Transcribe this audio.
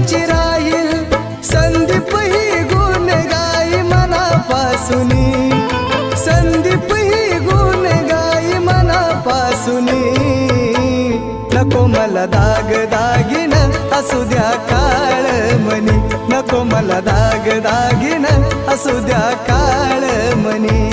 कायमची राहील संदीप ही गुण गाई मनापासूनी, संदीप ही गुण गाई मनापासूनी। नको मला दाग दागिन असू द्या काळ मनी, नको मला दाग दागिन असू द्या काळ मनी।